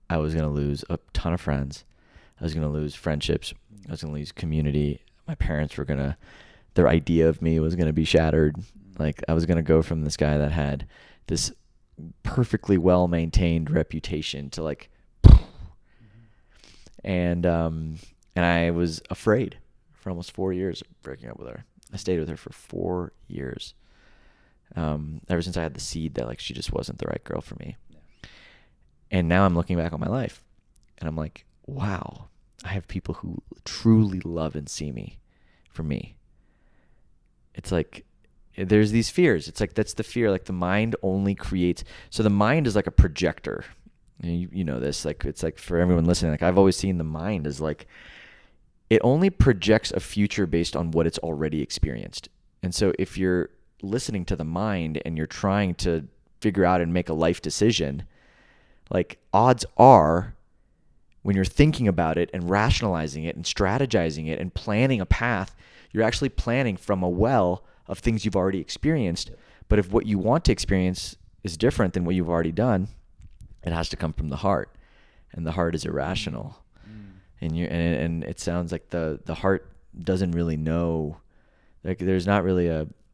I was going to lose a ton of friends. I was going to lose friendships. I was going to lose community. My parents were their idea of me was going to be shattered. Like, I was going to go from this guy that had this perfectly well-maintained reputation to, like, and I was afraid for almost 4 years of breaking up with her. I stayed with her for 4 years. Ever since I had the seed that, like, she just wasn't the right girl for me. Yeah. And now I'm looking back on my life and I'm like, wow, I have people who truly love and see me for me. It's like, there's these fears. It's like, that's the fear. Like, the mind only creates. So the mind is like a projector. You know this, like, it's like, for everyone listening, like, I've always seen the mind as like, it only projects a future based on what it's already experienced. And so if you're listening to the mind and you're trying to figure out and make a life decision, like, odds are, when you're thinking about it and rationalizing it and strategizing it and planning a path, you're actually planning from a well of things you've already experienced. But if what you want to experience is different than what you've already done, it has to come from the heart, and the heart is irrational. And it sounds like the heart doesn't really know. Like, there's not really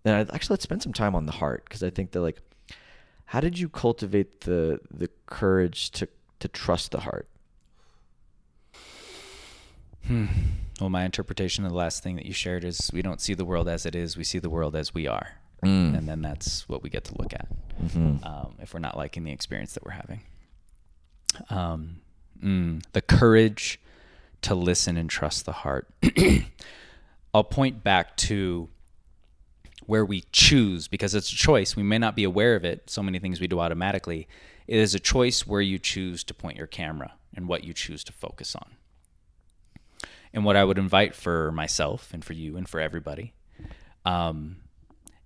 actually, let's spend some time on the heart, because I think that, like, how did you cultivate the courage to trust the heart? Well, my interpretation of the last thing that you shared is, we don't see the world as it is, we see the world as we are. And then that's what we get to look at, if we're not liking the experience that we're having. The courage to listen and trust the heart. I'll point back to where we choose, because it's a choice. We may not be aware of it. So many things we do automatically. It is a choice where you choose to point your camera and what you choose to focus on. And what I would invite for myself and for you and for everybody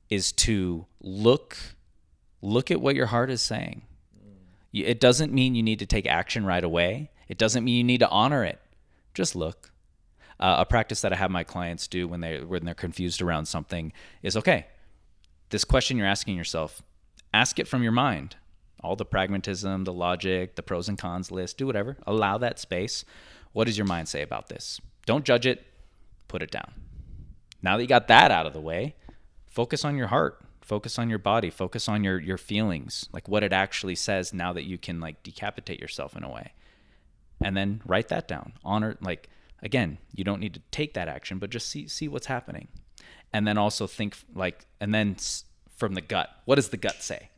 is to look at what your heart is saying. It doesn't mean you need to take action right away. It doesn't mean you need to honor it. Just look. A practice that I have my clients do when they're confused around something is, okay, this question you're asking yourself, ask it from your mind. All the pragmatism, the logic, the pros and cons list, do whatever. Allow that space. What does your mind say about this? Don't judge it. Put it down. Now that you got that out of the way, focus on your heart. Focus on your body. Focus on your feelings, like what it actually says now that you can like decapitate yourself in a way. And then write that down. Honor, like, again, you don't need to take that action, but just see what's happening. And then also think and then from the gut, what does the gut say?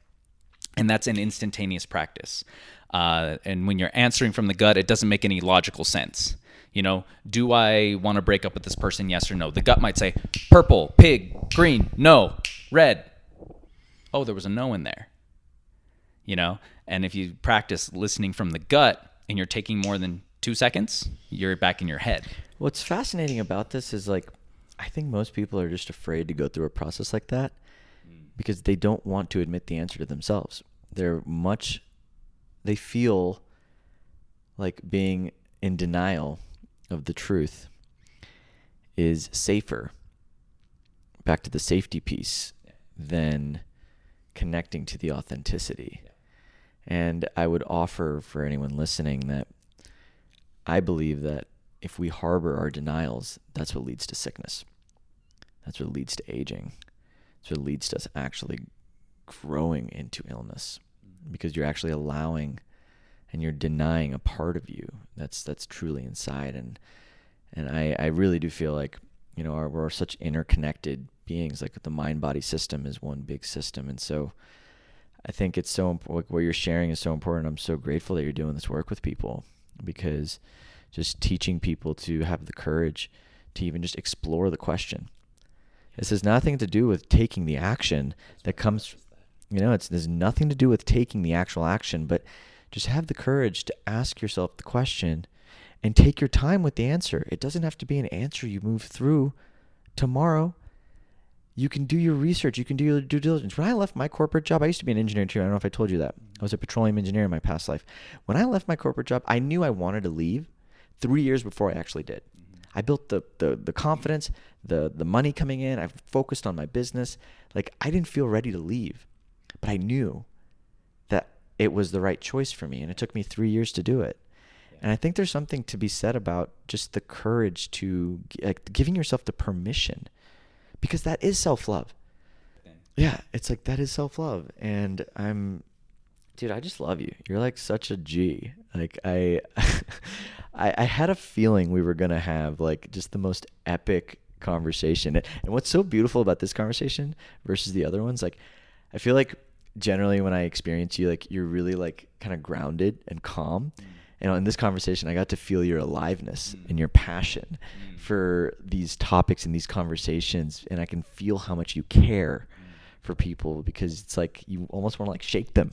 And that's an instantaneous practice. And when you're answering from the gut, it doesn't make any logical sense. Do I want to break up with this person? Yes or no? The gut might say purple, pig, green, no, red. Oh, there was a no in there. And if you practice listening from the gut and you're taking more than 2 seconds, you're back in your head. What's fascinating about this is I think most people are just afraid to go through a process like that because they don't want to admit the answer to themselves. They feel like being in denial of the truth is safer, back to the safety piece, than connecting to the authenticity. And I would offer for anyone listening that I believe that if we harbor our denials, that's what leads to sickness. That's what leads to aging. That's what leads to us actually growing into illness, because you're actually allowing and you're denying a part of you that's truly inside. And I really do feel like, we're such interconnected beings. Like the mind-body system is one big system. And so I think it's so important. What you're sharing is so important. I'm so grateful that you're doing this work with people, because just teaching people to have the courage to even just explore the question. This has nothing to do with taking the action that comes, there's nothing to do with taking the actual action, but just have the courage to ask yourself the question and take your time with the answer. It doesn't have to be an answer you move through tomorrow. You can do your research. You can do your due diligence. When I left my corporate job, I used to be an engineer too. I don't know if I told you that. I was a petroleum engineer in my past life. When I left my corporate job, I knew I wanted to leave 3 years before I actually did. I built the confidence, the money coming in. I focused on my business. I didn't feel ready to leave, but I knew that it was the right choice for me, and it took me 3 years to do it. And I think there's something to be said about just the courage to giving yourself the permission, because that is self-love. Yeah, it's that is self-love. And dude, I just love you. You're such a G. I had a feeling we were going to have just the most epic conversation. And what's so beautiful about this conversation versus the other ones, I feel like generally when I experience you, you're really kind of grounded and calm. And in this conversation, I got to feel your aliveness and your passion for these topics and these conversations. And I can feel how much you care for people, because it's you almost want to shake them.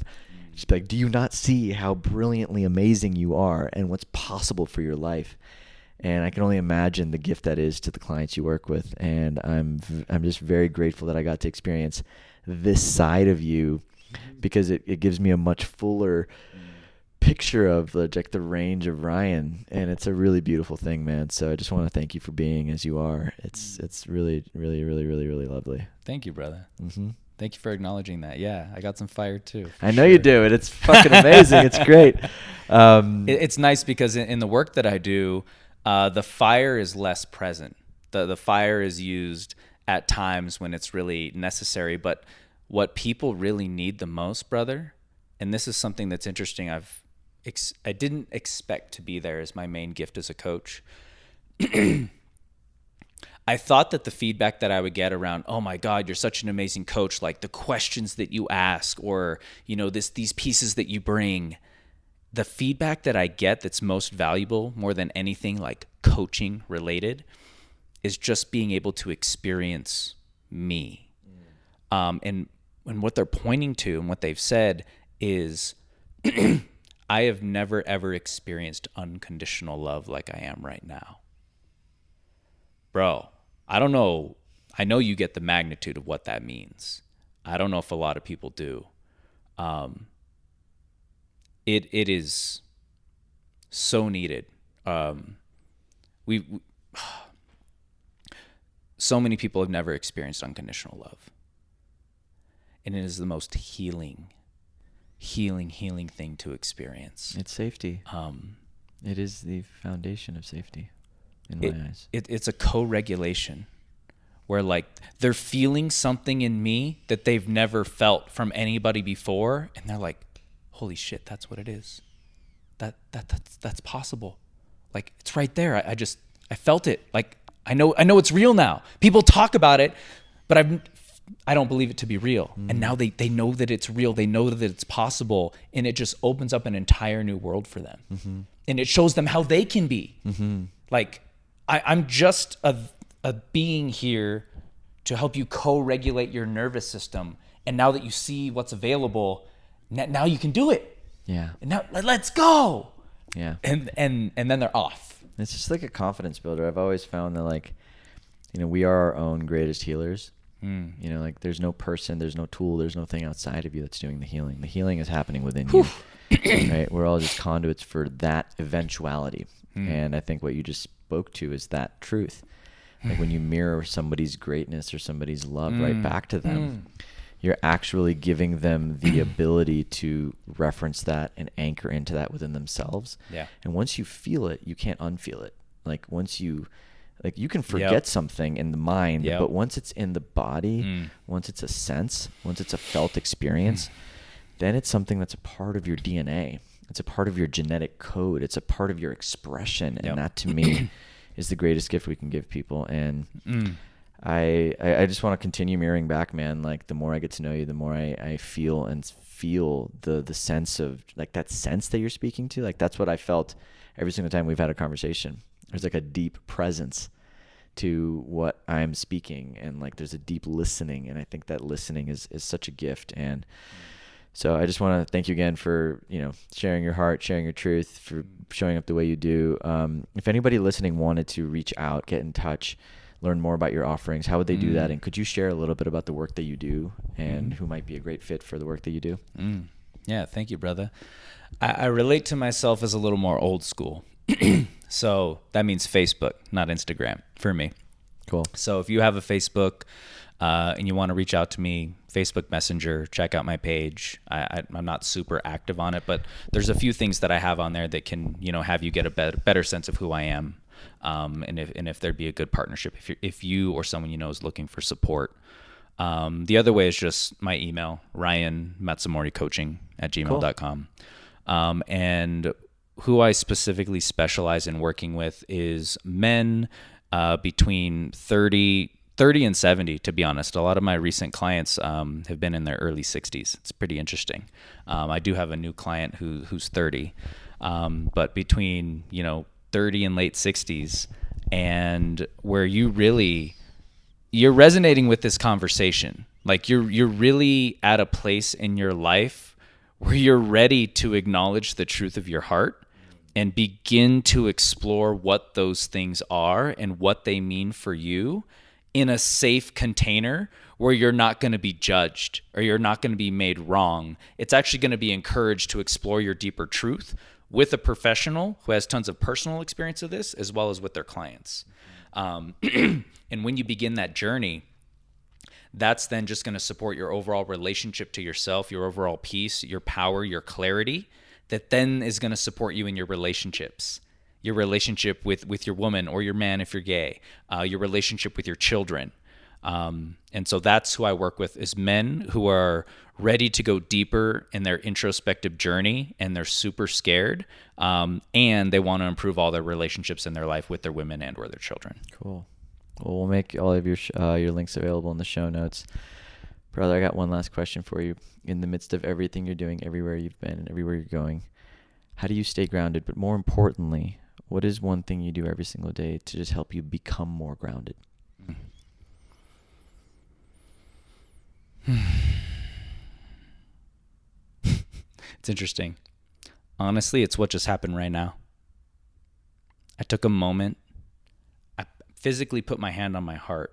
Just be do you not see how brilliantly amazing you are and what's possible for your life? And I can only imagine the gift that is to the clients you work with. And I'm just very grateful that I got to experience this side of you, because it gives me a much fuller picture of the range of Ryan, and it's a really beautiful thing, man. So I just want to thank you for being as you are. It's really, really, really, really, really lovely. Thank you, brother. Thank you for acknowledging that. Yeah, I got some fire too. I know you do, and it's fucking amazing. It's great. It's nice because in the work that I do, the fire is less present. The fire is used at times when it's really necessary. But what people really need the most, brother, and this is something that's interesting, I didn't expect to be there as my main gift as a coach. I thought that the feedback that I would get around, oh my God, you're such an amazing coach, the questions that you ask, or these pieces that you bring, the feedback that I get that's most valuable more than anything like coaching related is just being able to experience me. And what they're pointing to and what they've said is I have never, ever experienced unconditional love like I am right now. Bro, I don't know. I know you get the magnitude of what that means. I don't know if a lot of people do. It is so needed. We so many people have never experienced unconditional love. And it is the most healing thing to experience. It's safety. It is the foundation of safety in my eyes. It's a co-regulation where like they're feeling something in me that they've never felt from anybody before. And they're like, holy shit, that's what it is. That's possible. Like it's right there. I felt it. Like I know it's real now. People talk about it, but I don't believe it to be real. And now they know that it's real. They know that it's possible. And it just opens up an entire new world for them. And it shows them how they can be. Like I'm just a being here to help you co-regulate your nervous system. And now that you see what's available, now you can do it. Yeah. And now let's go. Yeah. And then they're off. It's just like a confidence builder. I've always found that like, we are our own greatest healers. Like there's no person, there's no tool, there's no thing outside of you that's doing the healing. The healing is happening within you. Right? We're all just conduits for that eventuality. And I think what you just spoke to is that truth. Like when you mirror somebody's greatness or somebody's love right back to them, you're actually giving them the ability to reference that and anchor into that within themselves. Yeah. And once you feel it, you can't unfeel it. Like once you can forget something in the mind, but once it's in the body, once it's a sense, once it's a felt experience, then it's something that's a part of your DNA. It's a part of your genetic code. It's a part of your expression. And that to me is the greatest gift we can give people. And I just want to continue mirroring back, man. Like the more I get to know you, the more I feel the sense of like that sense that you're speaking to. Like that's what I felt every single time we've had a conversation. There's like a deep presence to what I'm speaking, and like there's a deep listening, and I think that listening is such a gift. And so I just want to thank you again for sharing your heart, sharing your truth, for showing up the way you do. If anybody listening wanted to reach out, get in touch, learn more about your offerings, how would they do that? And could you share a little bit about the work that you do and who might be a great fit for the work that you do? Yeah, thank you, brother. I relate to myself as a little more old school. So that means Facebook, not Instagram for me. Cool. So if you have a Facebook and you want to reach out to me, Facebook Messenger, check out my page. I'm not super active on it, but there's a few things that I have on there that can, have you get a better sense of who I am. And if there'd be a good partnership, if you or someone you know is looking for support. The other way is just my email, ryanmatsumoricoaching@gmail.com. And who I specifically specialize in working with is men between 30 and 70, to be honest. A lot of my recent clients have been in their early 60s. It's pretty interesting. I do have a new client who's 30, but between 30 and late 60s, and where you're resonating with this conversation. Like you're really at a place in your life where you're ready to acknowledge the truth of your heart and begin to explore what those things are and what they mean for you in a safe container where you're not going to be judged or you're not going to be made wrong. It's actually going to be encouraged to explore your deeper truth with a professional who has tons of personal experience of this, as well as with their clients. And when you begin that journey, that's then just going to support your overall relationship to yourself, your overall peace, your power, your clarity, that then is going to support you in your relationships, your relationship with your woman or your man if you're gay, your relationship with your children. And so that's who I work with, is men who are ready to go deeper in their introspective journey, and they're super scared, and they want to improve all their relationships in their life with their women and or their children. Cool. Well, we'll make all of your links available in the show notes. Brother, I got one last question for you. In the midst of everything you're doing, everywhere you've been and everywhere you're going, how do you stay grounded? But more importantly, what is one thing you do every single day to just help you become more grounded? It's interesting. Honestly, it's what just happened right now. I took a moment. I physically put my hand on my heart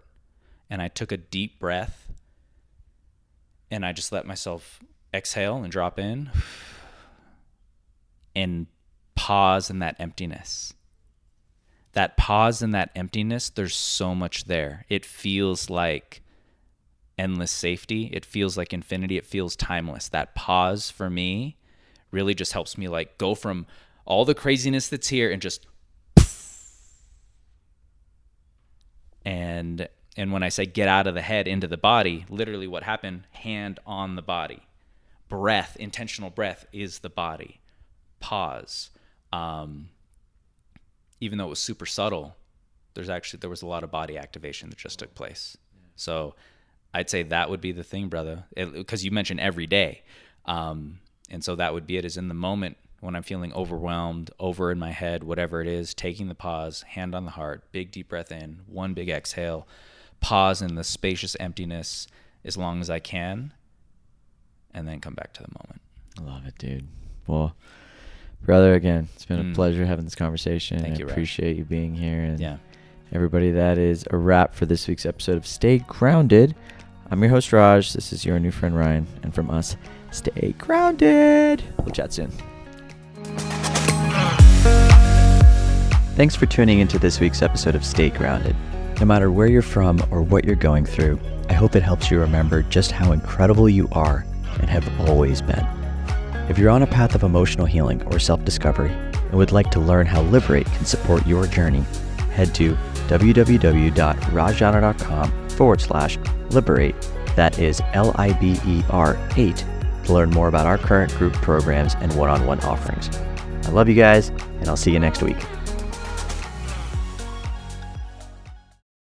and I took a deep breath and I just let myself exhale and drop in and pause in that emptiness. That pause in that emptiness, there's so much there. It feels like endless safety. It feels like infinity. It feels timeless. That pause for me really just helps me like go from all the craziness that's here and just and when I say get out of the head into the body, literally what happened, hand on the body. Breath, intentional breath is the body. Pause. Even though it was super subtle, there was a lot of body activation that just took place. So I'd say that would be the thing, brother, because you mentioned every day. And so that would be it, is in the moment when I'm feeling overwhelmed, over in my head, whatever it is, taking the pause, hand on the heart, big deep breath in, one big exhale, pause in the spacious emptiness as long as I can, and then come back to the moment. I love it, dude. Well, brother, again, it's been a pleasure having this conversation. Thank you, I appreciate you being here. And yeah. Everybody, that is a wrap for this week's episode of Stay Grounded. I'm your host, Raj. This is your new friend, Ryan. And from us, stay grounded. We'll chat soon. Thanks for tuning into this week's episode of Stay Grounded. No matter where you're from or what you're going through, I hope it helps you remember just how incredible you are and have always been. If you're on a path of emotional healing or self-discovery and would like to learn how Liberate can support your journey, head to www.rajana.com/liberate. That is LIBER8 to learn more about our current group programs and one-on-one offerings. I love you guys, and I'll see you next week.